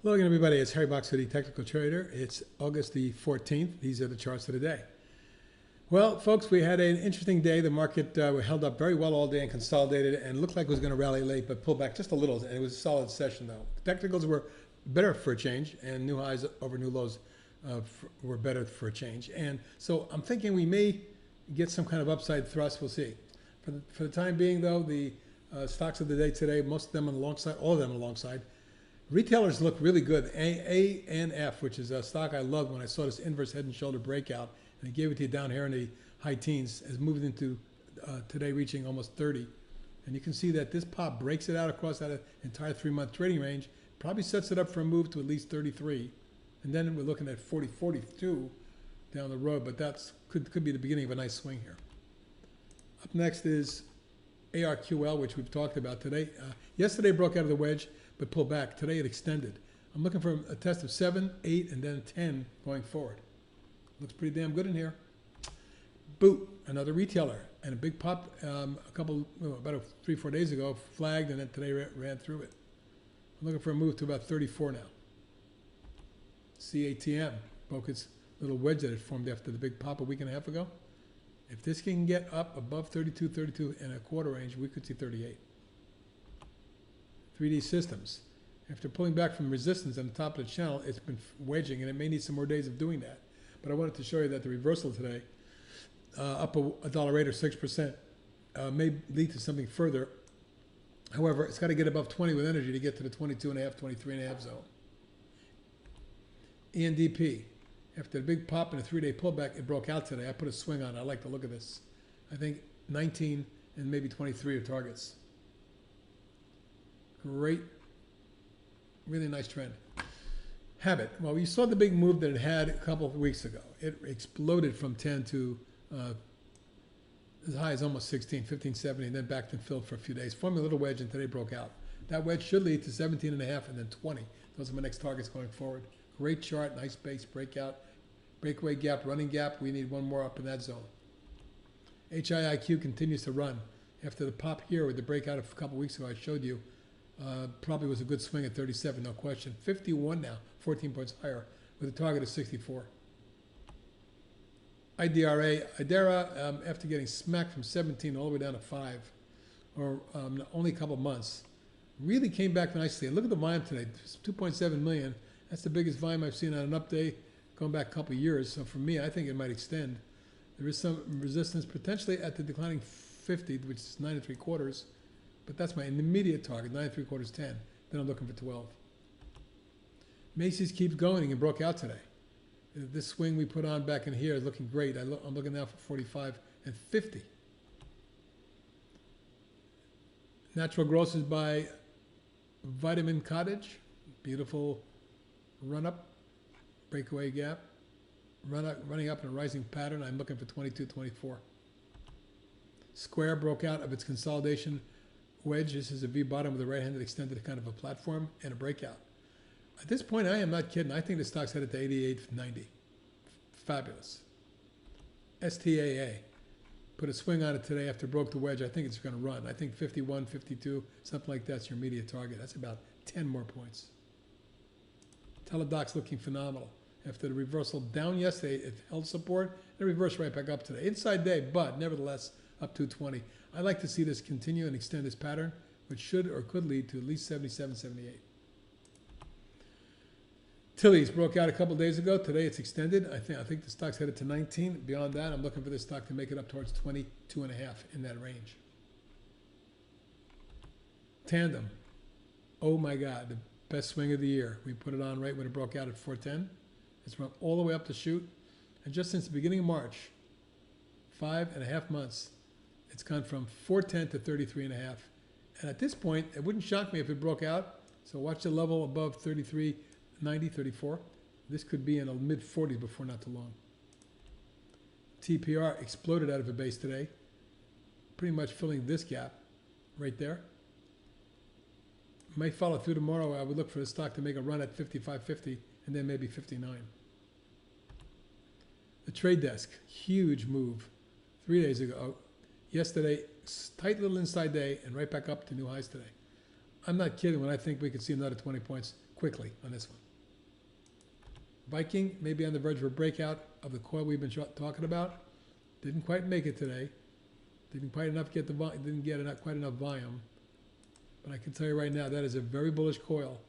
Hello again, everybody. It's Harry Box City Technical Trader. It's August the 14th. These are the charts of the day. Well, folks, we had an interesting day. The market held up very well all day and consolidated and looked like it was going to rally late, but pulled back just a little. And it was a solid session, though. The technicals were better for a change, and new highs over new lows were better for a change. And so I'm thinking we may get some kind of upside thrust. We'll see. For the time being, though, the stocks of the day today, most of them on the long side, all of them on the long side. Retailers look really good. ANF, which is a stock I loved when I saw this inverse head and shoulder breakout, and I gave it to you down here in the high teens, has moved into today reaching almost 30. And you can see that this pop breaks it out across that entire 3-month trading range, probably sets it up for a move to at least 33. And then we're looking at 40, 42 down the road, but that's could be the beginning of a nice swing here. Up next is ARQL, which we've talked about today. Yesterday broke out of the wedge, but pulled back. Today it extended. I'm looking for a test of 7, 8, and then 10 going forward. Looks pretty damn good in here. Boot, another retailer, and a big pop about 3-4 days ago, flagged, and then today ran through it. I'm looking for a move to about 34 now. CATM broke its little wedge that it formed after the big pop a week and a half ago. If this can get up above 32, 32 and a quarter range, we could see 38. 3D Systems. After pulling back from resistance on the top of the channel, it's been wedging, and it may need some more days of doing that. But I wanted to show you that the reversal today, up $1.08 or 6%, may lead to something further. However, it's got to get above 20 with energy to get to the 22.5, 23.5 zone. ENDP. After the big pop and a 3-day pullback, it broke out today. I put a swing on it. I like the look of this. I think 19 and maybe 23 are targets. Great, really nice trend. Habit. Well, we saw the big move that it had a couple of weeks ago. It exploded from 10 to as high as almost 16, 15.70, and then backed and filled for a few days. Formed a little wedge, and today broke out. That wedge should lead to 17.5 and then 20. Those are my next targets going forward. Great chart, nice base breakout, breakaway gap, running gap. We need one more up in that zone. HIIQ continues to run. After the pop here with the breakout a couple weeks ago, I showed you, probably was a good swing at 37, no question. 51 now, 14 points higher, with a target of 64. IDERA, after getting smacked from 17 all the way down to 5, or only a couple months, really came back nicely. And look at the volume today, 2.7 million. That's the biggest volume I've seen on an up day going back a couple of years. So for me, I think it might extend. There is some resistance potentially at the declining 50, which is 9 3/4. But that's my immediate target, 9 3/4, 10. Then I'm looking for 12. Macy's keeps going and broke out today. This swing we put on back in here is looking great. I'm looking now for 45 and 50. Natural Grocers by Vitamin Cottage. Beautiful run up, breakaway gap, running up in a rising pattern. I'm looking for 22, 24. Square broke out of its consolidation wedge. This is a V bottom with a right-handed extended kind of a platform and a breakout. At this point, I am not kidding. I think the stock's headed to 88.90. Fabulous. STAA. Put a swing on it today after it broke the wedge. I think it's going to run. I think 51, 52, something like that's your immediate target. That's about 10 more points. Teledoc's looking phenomenal. After the reversal down yesterday, it held support and reversed right back up today. Inside day, but nevertheless, up to 20. I like to see this continue and extend this pattern, which should or could lead to at least 77, 78. TLYS broke out a couple days ago. Today it's extended. I think the stock's headed to 19. Beyond that, I'm looking for this stock to make it up towards 22.5 in that range. Tandem. Oh my God, the best swing of the year. We put it on right when it broke out at 410. It's run all the way up to shoot. And just since the beginning of March, 5.5 months, it's gone from 410 to 33.5. And at this point, it wouldn't shock me if it broke out. So watch the level above 33.90, 34. This could be in the mid-40s before not too long. TPR exploded out of a base today, pretty much filling this gap right there. Might follow through tomorrow. I would look for the stock to make a run at 55.50 and then maybe 59. The trade desk, huge move 3 days ago. Yesterday, tight little inside day and right back up to new highs today. I'm not kidding when I think we could see another 20 points quickly on this one. Viking may be on the verge of a breakout of the coil we've been talking about. Didn't quite make it today. Didn't quite enough get didn't get quite enough volume. But I can tell you right now, that is a very bullish coil.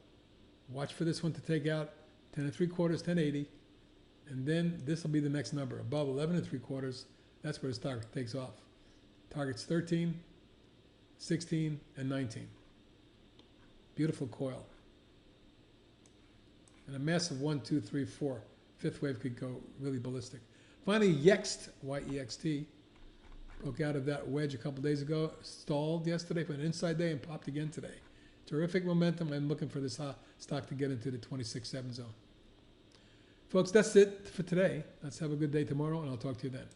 Watch for this one to take out 10 3/4, 1080, and then this will be the next number above 11 3/4. That's where the stock takes off. Targets 13, 16, and 19. Beautiful coil. And a massive 1, 2, 3, 4. Fifth wave could go really ballistic. Finally, YEXT, Y-E-X-T, broke out of that wedge a couple days ago, stalled yesterday for an inside day and popped again today. Terrific momentum. I'm looking for this stock to get into the 26.7 zone. Folks, that's it for today. Let's have a good day tomorrow, and I'll talk to you then.